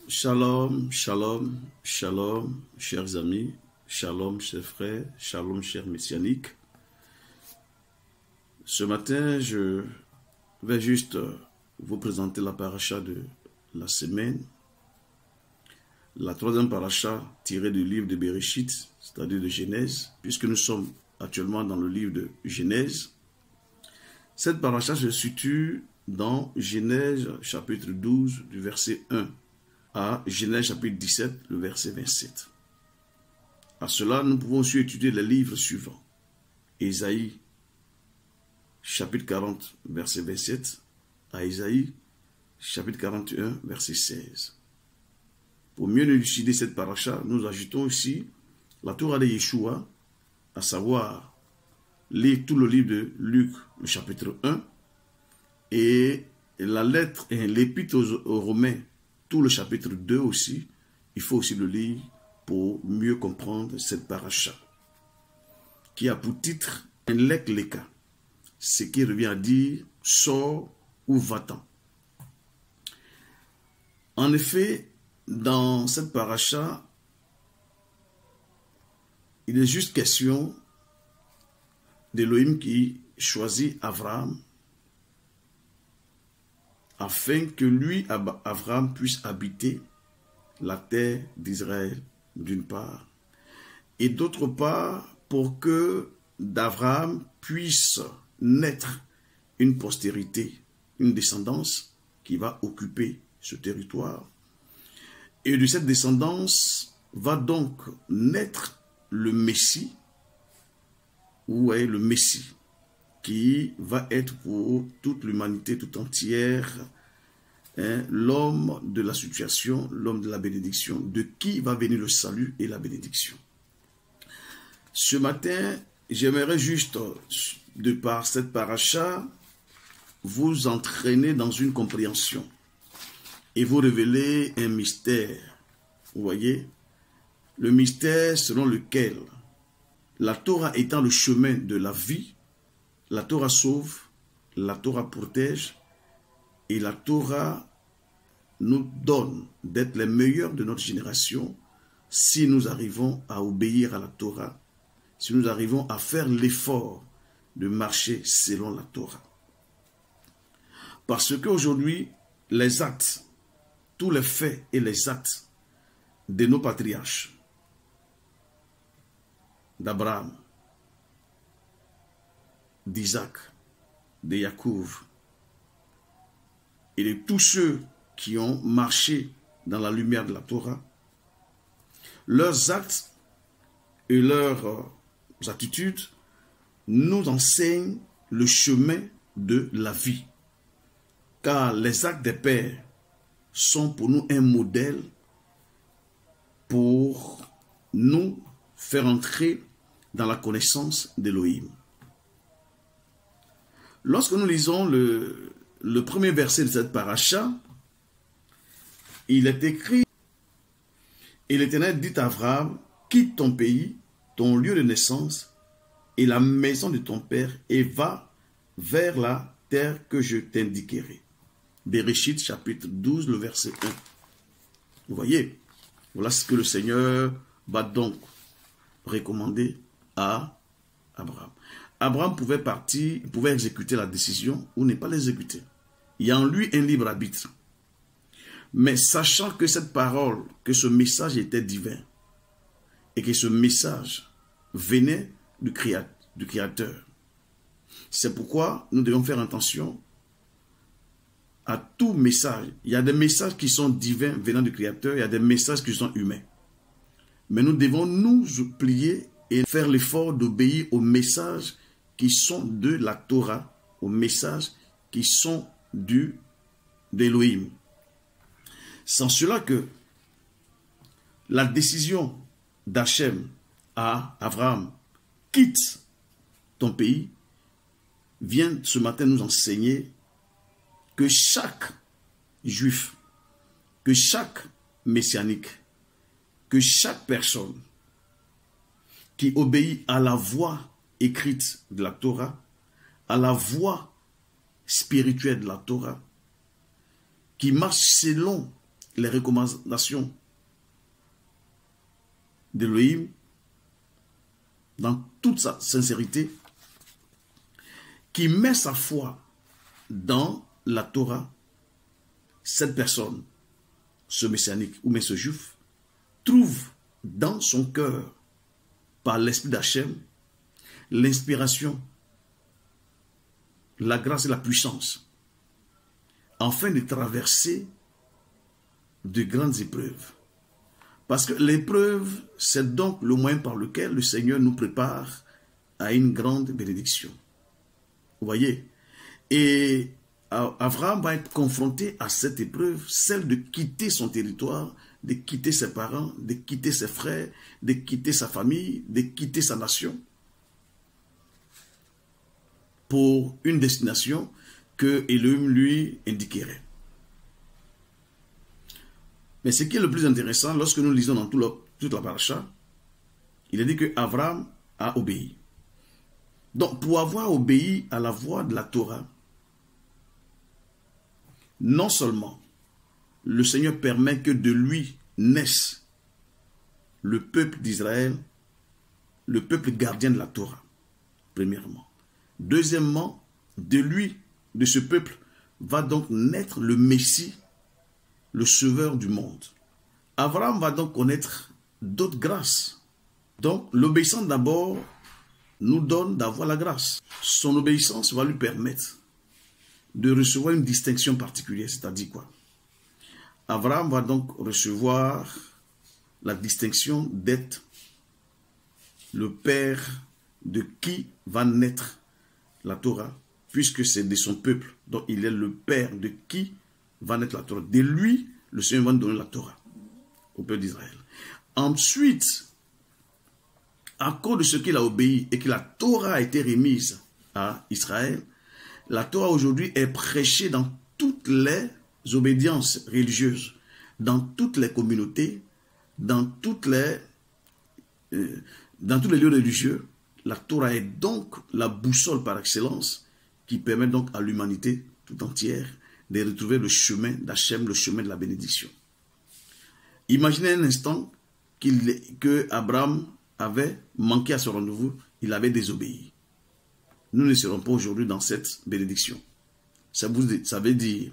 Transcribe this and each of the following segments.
Shalom, shalom, shalom, chers amis, shalom, chers frères, shalom, chers messianiques. Ce matin, je vais juste vous présenter la paracha de la semaine, la troisième paracha tirée du livre de Bereshit, c'est-à-dire de Genèse, puisque nous sommes actuellement dans le livre de Genèse. Cette paracha se situe dans Genèse chapitre 12 du verset 1 à Genèse chapitre 17, le verset 27. À cela, nous pouvons aussi étudier les livres suivants. Ésaïe, chapitre 40, verset 27, à Ésaïe, chapitre 41, verset 16. Pour mieux élucider cette paracha, nous ajoutons aussi la Torah de Yeshua, à savoir lire tout le livre de Luc, le chapitre 1, et la lettre et l'épître aux Romains, tout le chapitre 2 aussi. Il faut aussi le lire pour mieux comprendre cette paracha, qui a pour titre un lek leka, ce qui revient à dire sors ou va-t'en. En effet, dans cette paracha, il est juste question d'Élohim qui choisit Abraham afin que lui, Abraham, puisse habiter la terre d'Israël d'une part, et d'autre part pour que d'Abraham puisse naître une postérité, une descendance qui va occuper ce territoire. Et de cette descendance va donc naître le Messie, ou est le Messie, qui va être pour toute l'humanité tout entière, l'homme de la situation, l'homme de la bénédiction, de qui va venir le salut et la bénédiction. Ce matin, j'aimerais juste, de par cette paracha, vous entraîner dans une compréhension et vous révéler un mystère. Vous voyez, le mystère selon lequel la Torah étant le chemin de la vie, la Torah sauve, la Torah protège et la Torah nous donne d'être les meilleurs de notre génération si nous arrivons à obéir à la Torah, si nous arrivons à faire l'effort de marcher selon la Torah. Parce qu'aujourd'hui, les actes, tous les faits et les actes de nos patriarches, d'Abraham, d'Isaac, de Yaakov et de tous ceux qui ont marché dans la lumière de la Torah, leurs actes et leurs attitudes nous enseignent le chemin de la vie. Car les actes des pères sont pour nous un modèle pour nous faire entrer dans la connaissance d'Élohim. Lorsque nous lisons le premier verset de cette paracha, il est écrit « Et l'Éternel dit à Abraham, quitte ton pays, ton lieu de naissance et la maison de ton père et va vers la terre que je t'indiquerai. » Bereshit chapitre 12, le verset 1. Vous voyez, voilà ce que le Seigneur va donc recommander à Abraham. Abraham pouvait partir, il pouvait exécuter la décision ou ne pas l'exécuter. Il y a en lui un libre arbitre. Mais sachant que cette parole, que ce message était divin et que ce message venait du Créateur, c'est pourquoi nous devons faire attention à tout message. Il y a des messages qui sont divins venant du Créateur, il y a des messages qui sont humains. Mais nous devons nous plier et faire l'effort d'obéir aux messages qui sont de la Torah, aux messages qui sont d'Élohim. Sans cela que la décision d'Hachem à Abraham, quitte ton pays, vient ce matin nous enseigner que chaque juif, que chaque messianique, que chaque personne qui obéit à la voix écrite de la Torah, à la voix spirituelle de la Torah, qui marche selon les recommandations d'Élohim dans toute sa sincérité, qui met sa foi dans la Torah, cette personne, ce messianique ou ce juif, trouve dans son cœur, par l'esprit d'Hachem, l'inspiration, la grâce et la puissance, afin de traverser de grandes épreuves. Parce que l'épreuve, c'est donc le moyen par lequel le Seigneur nous prépare à une grande bénédiction. Vous voyez? Et Abraham va être confronté à cette épreuve, celle de quitter son territoire, de quitter ses parents, de quitter ses frères, de quitter sa famille, de quitter sa nation, pour une destination que Elohim lui indiquerait. Mais ce qui est le plus intéressant, lorsque nous lisons dans toute la paracha, il est dit que Abraham a obéi. Donc, pour avoir obéi à la voix de la Torah, non seulement le Seigneur permet que de lui naisse le peuple d'Israël, le peuple gardien de la Torah, premièrement. Deuxièmement, de ce peuple, va donc naître le Messie, le sauveur du monde. Abraham va donc connaître d'autres grâces. Donc, l'obéissance d'abord nous donne d'avoir la grâce. Son obéissance va lui permettre de recevoir une distinction particulière, c'est-à-dire quoi? Abraham va donc recevoir la distinction d'être le père de qui va naître la Torah, puisque c'est de son peuple, donc il est le père de qui va naître la Torah. De lui, le Seigneur va nous donner la Torah au peuple d'Israël. Ensuite, à cause de ce qu'il a obéi et que la Torah a été remise à Israël, la Torah aujourd'hui est prêchée dans toutes les obédiences religieuses, dans toutes les communautés, dans tous les lieux religieux. La Torah est donc la boussole par excellence qui permet donc à l'humanité tout entière de retrouver le chemin d'Hachem, le chemin de la bénédiction. Imaginez un instant que Abraham avait manqué à ce rendez-vous, il avait désobéi. Nous ne serons pas aujourd'hui dans cette bénédiction. Ça veut dire,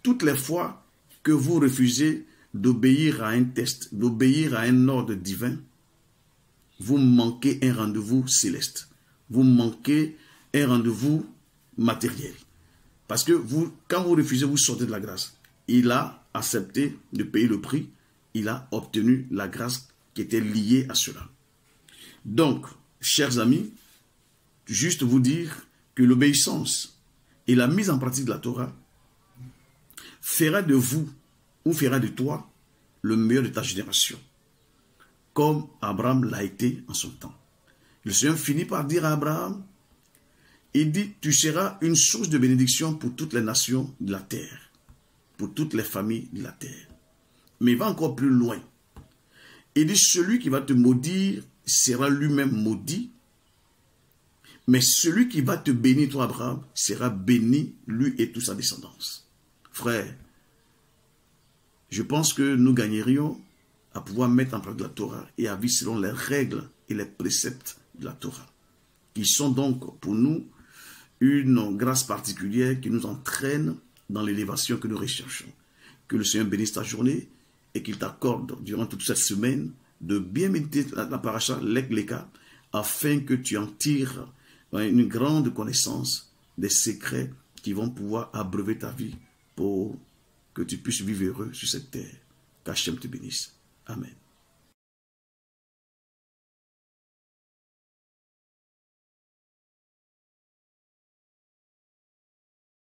toutes les fois que vous refusez d'obéir à un test, d'obéir à un ordre divin, vous manquez un rendez-vous céleste. Vous manquez un rendez-vous matériel. Parce que quand vous refusez, vous sortez de la grâce. Il a accepté de payer le prix. Il a obtenu la grâce qui était liée à cela. Donc, chers amis, juste vous dire que l'obéissance et la mise en pratique de la Torah fera de vous ou fera de toi le meilleur de ta génération, comme Abraham l'a été en son temps. Le Seigneur finit par dire à Abraham, il dit, tu seras une source de bénédiction pour toutes les nations de la terre, pour toutes les familles de la terre. Mais il va encore plus loin. Il dit, celui qui va te maudire sera lui-même maudit, mais celui qui va te bénir, toi Abraham, sera béni, lui et toute sa descendance. Frère, je pense que nous gagnerions à pouvoir mettre en pratique la Torah et à vivre selon les règles et les préceptes de la Torah, qui sont donc pour nous une grâce particulière qui nous entraîne dans l'élévation que nous recherchons. Que le Seigneur bénisse ta journée et qu'il t'accorde durant toute cette semaine de bien méditer la paracha, l'Ekleka, afin que tu en tires une grande connaissance des secrets qui vont pouvoir abreuver ta vie pour que tu puisses vivre heureux sur cette terre. Qu'Hachem te bénisse. Amen.